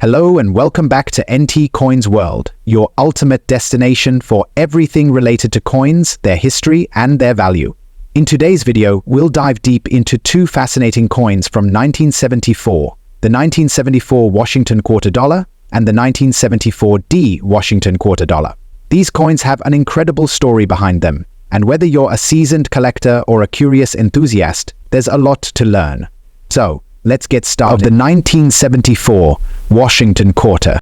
Hello and welcome back to NT Coins World, your ultimate destination for everything related to coins, their history, and their value. In today's video, we'll dive deep into two fascinating coins from 1974, the 1974 Washington Quarter Dollar and the 1974 D Washington Quarter Dollar. These coins have an incredible story behind them, and whether you're a seasoned collector or a curious enthusiast, there's a lot to learn. So, let's get started. Of the 1974 Washington Quarter.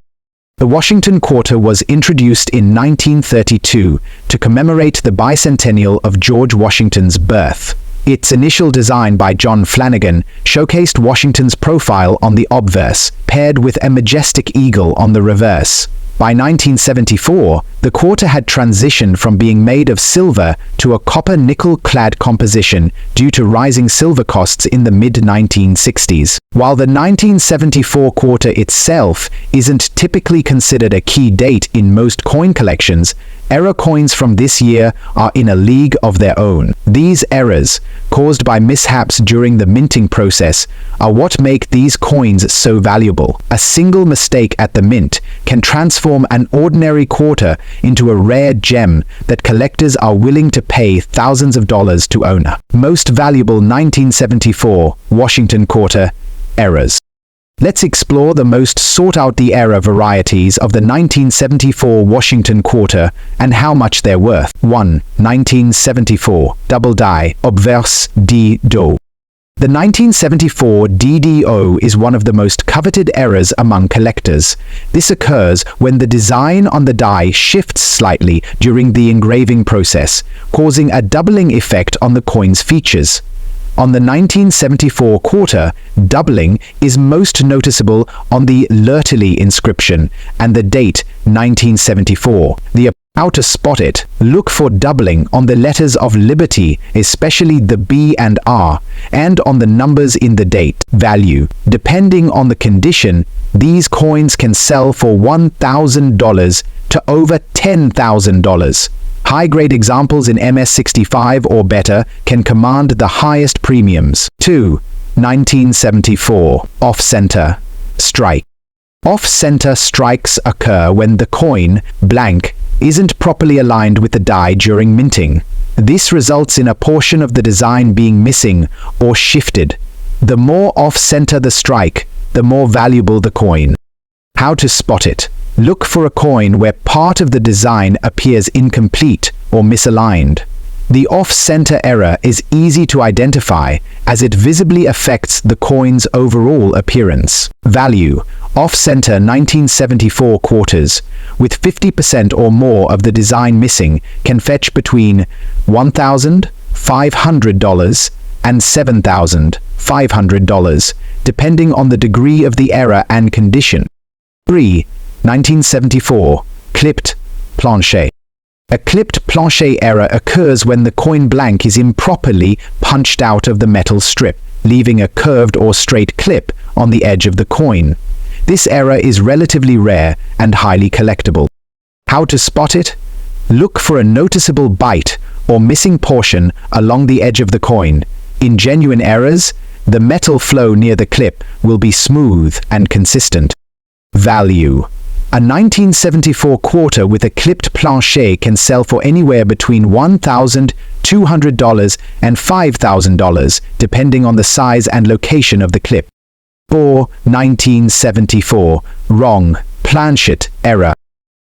The Washington Quarter was introduced in 1932 to commemorate the bicentennial of George Washington's birth. Its initial design by John Flanagan showcased Washington's profile on the obverse, paired with a majestic eagle on the reverse. By 1974, the quarter had transitioned from being made of silver to a copper-nickel clad composition due to rising silver costs in the mid-1960s. While the 1974 quarter itself isn't typically considered a key date in most coin collections, error coins from this year are in a league of their own. These errors, caused by mishaps during the minting process, are what make these coins so valuable. A single mistake at the mint can transform an ordinary quarter into a rare gem that collectors are willing to pay thousands of dollars to own. Most valuable 1974 Washington Quarter errors. Let's explore the most sought-out error varieties of the 1974 Washington Quarter and how much they're worth. 1. 1974 Double Die Obverse D-Do. The 1974 DDO is one of the most coveted errors among collectors. This occurs when the design on the die shifts slightly during the engraving process, causing a doubling effect on the coin's features. On the 1974 quarter, doubling is most noticeable on the Lurtily inscription and the date 1974. How to spot it? Look for doubling on the letters of Liberty, especially the B and R, and on the numbers in the date. Value. Depending on the condition, these coins can sell for $1,000 to over $10,000. High-grade examples in MS65 or better can command the highest premiums. 2. 1974 Off-Center Strike. Off-center strikes occur when the coin, blank, isn't properly aligned with the die during minting. This results in a portion of the design being missing or shifted. The more off-center the strike, the more valuable the coin. How to spot it? Look for a coin where part of the design appears incomplete or misaligned. The off-center error is easy to identify as it visibly affects the coin's overall appearance. Value. Off-center 1974 quarters, with 50% or more of the design missing, can fetch between $1,500 and $7,500, depending on the degree of the error and condition. 3. 1974 Clipped Planchet. A clipped planchet error occurs when the coin blank is improperly punched out of the metal strip, leaving a curved or straight clip on the edge of the coin. This error is relatively rare and highly collectible. How to spot it? Look for a noticeable bite or missing portion along the edge of the coin. In genuine errors, the metal flow near the clip will be smooth and consistent. Value. A 1974 quarter with a clipped planchet can sell for anywhere between $1,200 and $5,000, depending on the size and location of the clip. 4. 1974 Wrong Planchet Error.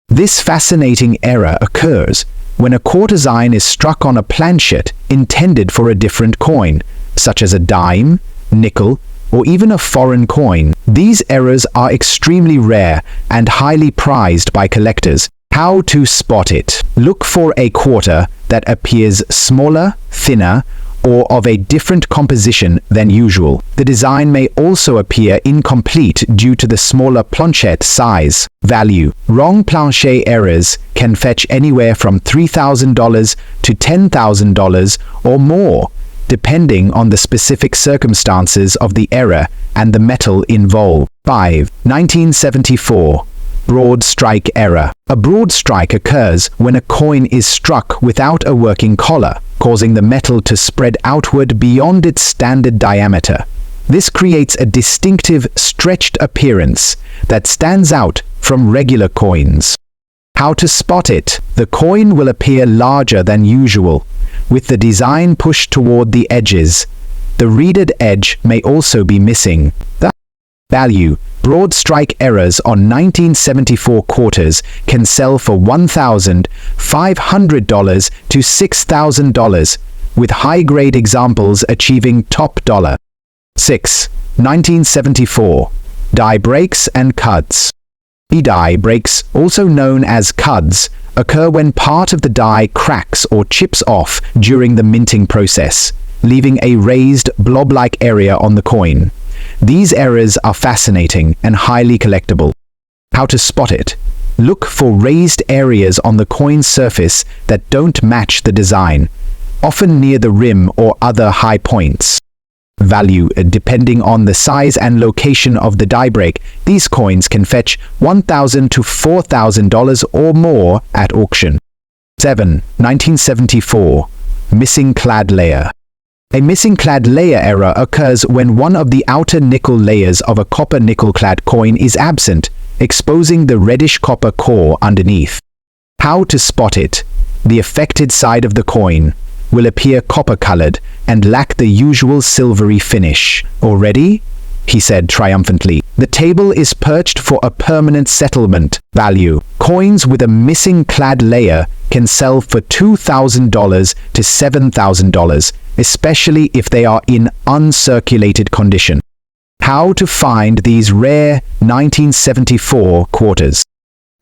This fascinating error occurs when a courtesan is struck on a planchet intended for a different coin, such as a dime, nickel, or even a foreign coin. These errors are extremely rare and highly prized by collectors. How to spot it? Look for a quarter that appears smaller, thinner, or of a different composition than usual. The design may also appear incomplete due to the smaller planchet size. Value. Wrong planchet errors can fetch anywhere from $3,000 to $10,000 or more, depending on the specific circumstances of the error and the metal involved. 5. 1974 Broad Strike Error. A broad strike occurs when a coin is struck without a working collar, causing the metal to spread outward beyond its standard diameter. This creates a distinctive, stretched appearance that stands out from regular coins. How to spot it? The coin will appear larger than usual, with the design pushed toward the edges. The reeded edge may also be missing. The value. Broad strike errors on 1974 quarters can sell for $1,500 to $6,000, with high-grade examples achieving top dollar. 6. 1974. Die breaks and cuts. Die breaks, also known as cuds, occur when part of the die cracks or chips off during the minting process, leaving a raised, blob-like area on the coin. These errors are fascinating and highly collectible. How to spot it? Look for raised areas on the coin's surface that don't match the design, often near the rim or other high points. Value. Depending on the size and location of the die break, these coins can fetch $1,000 to $4,000 or more at auction. 7. 1974. Missing clad layer. A missing clad layer error occurs when one of the outer nickel layers of a copper nickel clad coin is absent, exposing the reddish copper core underneath. How to spot it? The affected side of the coin will appear copper-colored and lack the usual silvery finish. Already? He said triumphantly. The table is perched for a permanent settlement. Value. Coins with a missing clad layer can sell for $2,000 to $7,000, especially if they are in uncirculated condition. How to find these rare 1974 quarters?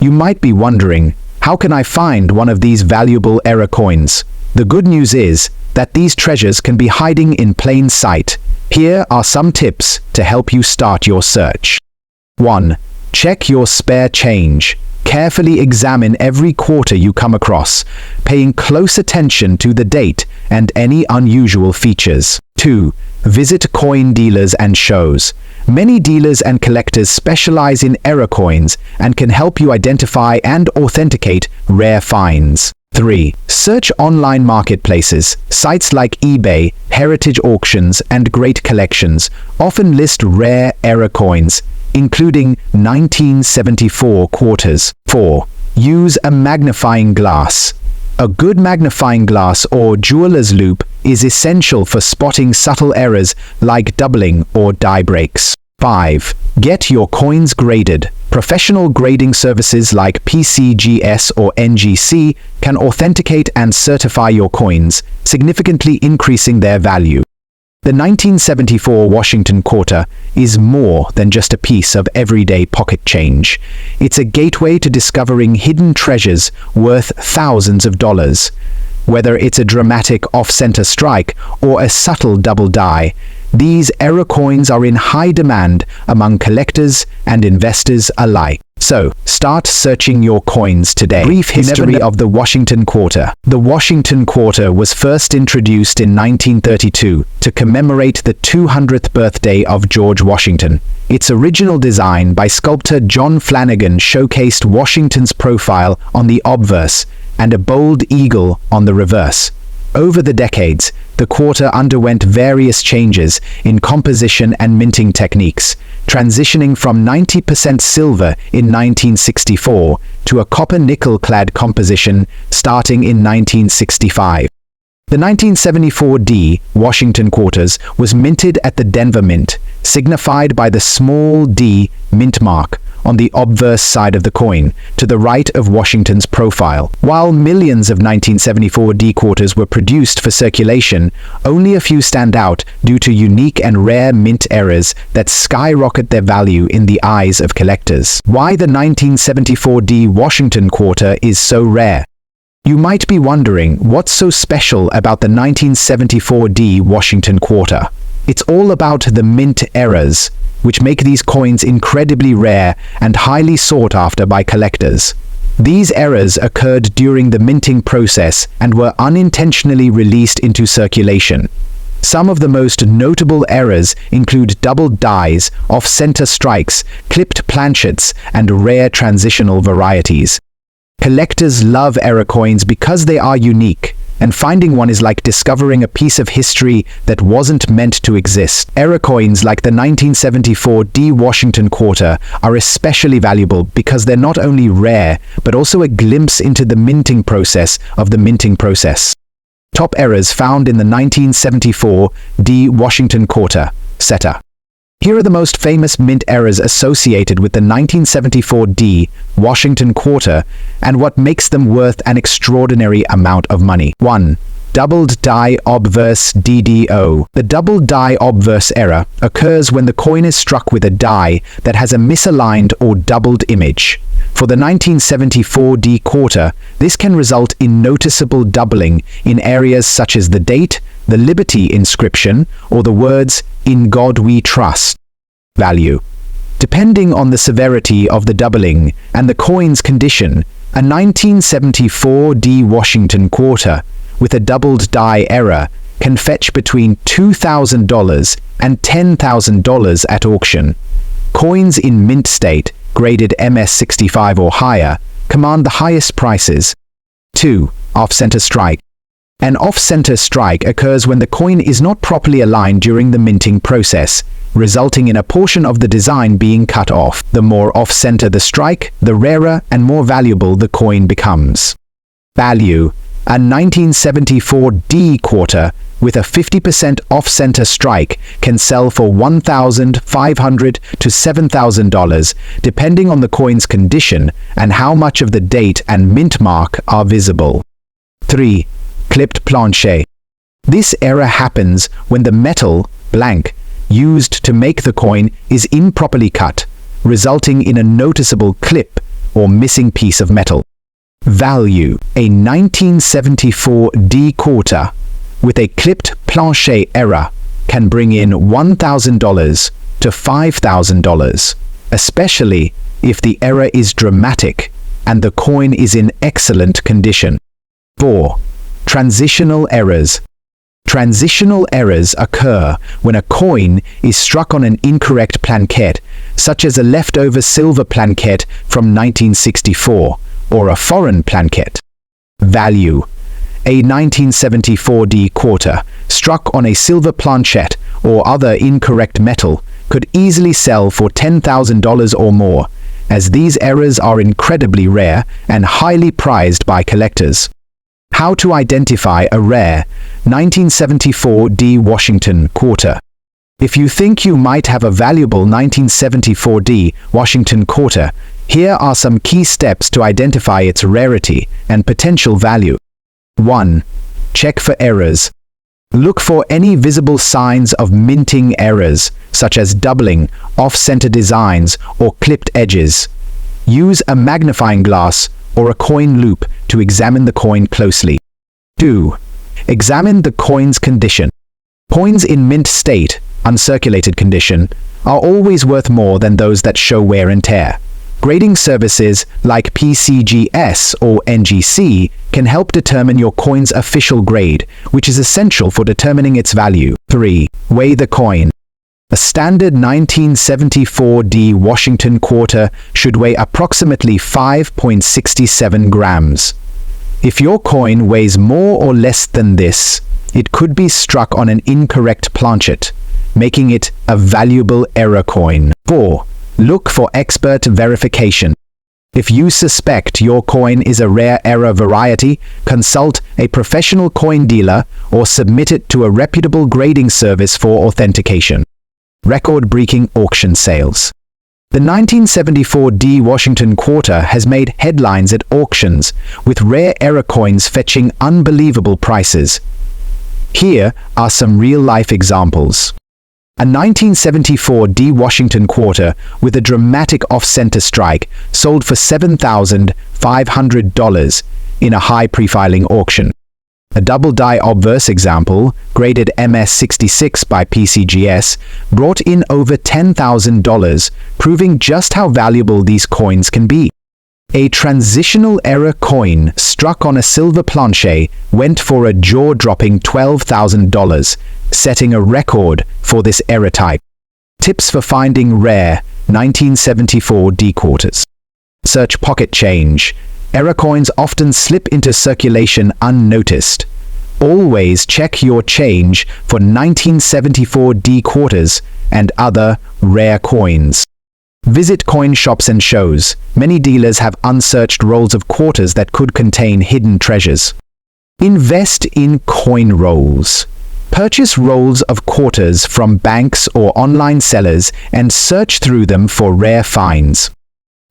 You might be wondering, how can I find one of these valuable error coins? The good news is that these treasures can be hiding in plain sight. Here are some tips to help you start your search. 1. Check your spare change. Carefully examine every quarter you come across, paying close attention to the date and any unusual features. 2. Visit coin dealers and shows. Many dealers and collectors specialize in error coins and can help you identify and authenticate rare finds. 3. Search online marketplaces. Sites like eBay, heritage auctions, and great collections often list rare error coins, including 1974 quarters. 4. Use a magnifying glass. A good magnifying glass or jeweler's loupe is essential for spotting subtle errors like doubling or die breaks. 5. Get your coins graded. Professional grading services like PCGS or NGC can authenticate and certify your coins, significantly increasing their value. The 1974 Washington quarter is more than just a piece of everyday pocket change. It's a gateway to discovering hidden treasures worth thousands of dollars. Whether it's a dramatic off-center strike or a subtle double die, these error coins are in high demand among collectors and investors alike. So, start searching your coins today. Brief history of the Washington Quarter. The Washington Quarter was first introduced in 1932 to commemorate the 200th birthday of George Washington. Its original design by sculptor John Flanagan showcased Washington's profile on the obverse and a bold eagle on the reverse. Over the decades, the quarter underwent various changes in composition and minting techniques, transitioning from 90% silver in 1964 to a copper-nickel-clad composition starting in 1965. The 1974 D Washington Quarters was minted at the Denver Mint, signified by the small D mint mark on the obverse side of the coin, to the right of Washington's profile. While millions of 1974 D quarters were produced for circulation, only a few stand out due to unique and rare mint errors that skyrocket their value in the eyes of collectors. Why the 1974 D Washington quarter is so rare? You might be wondering what's so special about the 1974 D Washington quarter. It's all about the mint errors, which make these coins incredibly rare and highly sought after by collectors. These errors occurred during the minting process and were unintentionally released into circulation. Some of the most notable errors include double dies, off-center strikes, clipped planchets, and rare transitional varieties. Collectors love error coins because they are unique. and finding one is like discovering a piece of history that wasn't meant to exist. Error coins like the 1974 D Washington quarter are especially valuable because they're not only rare, but also a glimpse into the minting process of the minting process. Top errors found in the 1974 D Washington quarter setter. Here are the most famous mint errors associated with the 1974 D Washington quarter and what makes them worth an extraordinary amount of money. 1. Doubled die obverse DDO. The doubled die obverse error occurs when the coin is struck with a die that has a misaligned or doubled image. For the 1974 D quarter, this can result in noticeable doubling in areas such as the date, the Liberty inscription, or the words, "In God We Trust." Value. Depending on the severity of the doubling and the coin's condition, a 1974 D Washington quarter with a doubled die error can fetch between $2,000 and $10,000 at auction. Coins in mint state, graded MS65 or higher, command the highest prices. 2. Off-center strike. An off-center strike occurs when the coin is not properly aligned during the minting process, resulting in a portion of the design being cut off. The more off-center the strike, the rarer and more valuable the coin becomes. Value. A 1974 D quarter with a 50% off-center strike can sell for $1,500 to $7,000, depending on the coin's condition and how much of the date and mint mark are visible. 3. Clipped planchet. This error happens when the metal, blank, used to make the coin is improperly cut, resulting in a noticeable clip or missing piece of metal. Value. A 1974 D quarter with a clipped planchet error can bring in $1,000 to $5,000, especially if the error is dramatic and the coin is in excellent condition. 4. Transitional errors. Transitional errors occur when a coin is struck on an incorrect planchet, such as a leftover silver planchet from 1964, or a foreign planchet. Value. A 1974 D quarter struck on a silver planchet or other incorrect metal could easily sell for $10,000 or more, as these errors are incredibly rare and highly prized by collectors. How to identify a rare 1974 D Washington quarter. If you think you might have a valuable 1974 D Washington quarter, here are some key steps to identify its rarity and potential value. 1. Check for errors. Look for any visible signs of minting errors, such as doubling, off-center designs, or clipped edges. Use a magnifying glass or a coin loop to examine the coin closely. 2. Examine the coin's condition. Coins in mint state, uncirculated condition, are always worth more than those that show wear and tear. Grading services like PCGS or NGC can help determine your coin's official grade, which is essential for determining its value. 3. Weigh the coin. A standard 1974 D Washington quarter should weigh approximately 5.67 grams. If your coin weighs more or less than this, it could be struck on an incorrect planchet, making it a valuable error coin. 4. Look for expert verification. If you suspect your coin is a rare error variety, consult a professional coin dealer or submit it to a reputable grading service for authentication. Record-breaking auction sales. The 1974 D Washington quarter has made headlines at auctions, with rare error coins fetching unbelievable prices. Here are some real-life examples. A 1974 D Washington quarter with a dramatic off-center strike sold for $7,500 in a high pre-filing auction. A double die obverse example, graded MS66 by PCGS, brought in over $10,000, proving just how valuable these coins can be. A transitional error coin struck on a silver planchet went for a jaw-dropping $12,000, setting a record for this error type. Tips for finding rare 1974 D quarters. Search pocket change. Error coins often slip into circulation unnoticed. Always check your change for 1974 D quarters and other rare coins. Visit coin shops and shows. Many dealers have unsearched rolls of quarters that could contain hidden treasures. Invest in coin rolls. Purchase rolls of quarters from banks or online sellers and search through them for rare finds.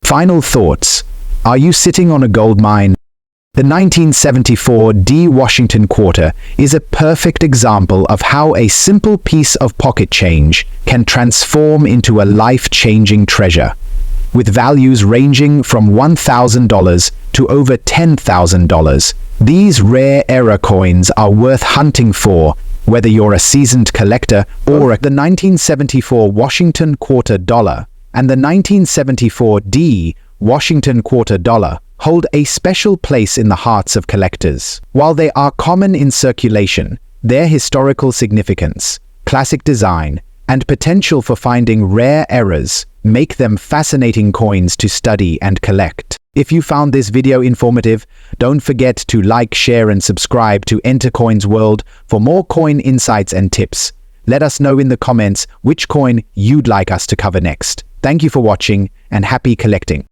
Final thoughts. Are you sitting on a gold mine? The 1974 D Washington quarter is a perfect example of how a simple piece of pocket change can transform into a life-changing treasure. With values ranging from $1,000 to over $10,000, these rare era coins are worth hunting for, whether you're a seasoned collector or the 1974 Washington quarter dollar and the 1974 D Washington quarter dollar hold a special place in the hearts of collectors. While they are common in circulation, their historical significance, classic design, and potential for finding rare errors make them fascinating coins to study and collect. If you found this video informative, don't forget to like, share, and subscribe to Enter Coins World for more coin insights and tips. Let us know in the comments which coin you'd like us to cover next. Thank you for watching and happy collecting.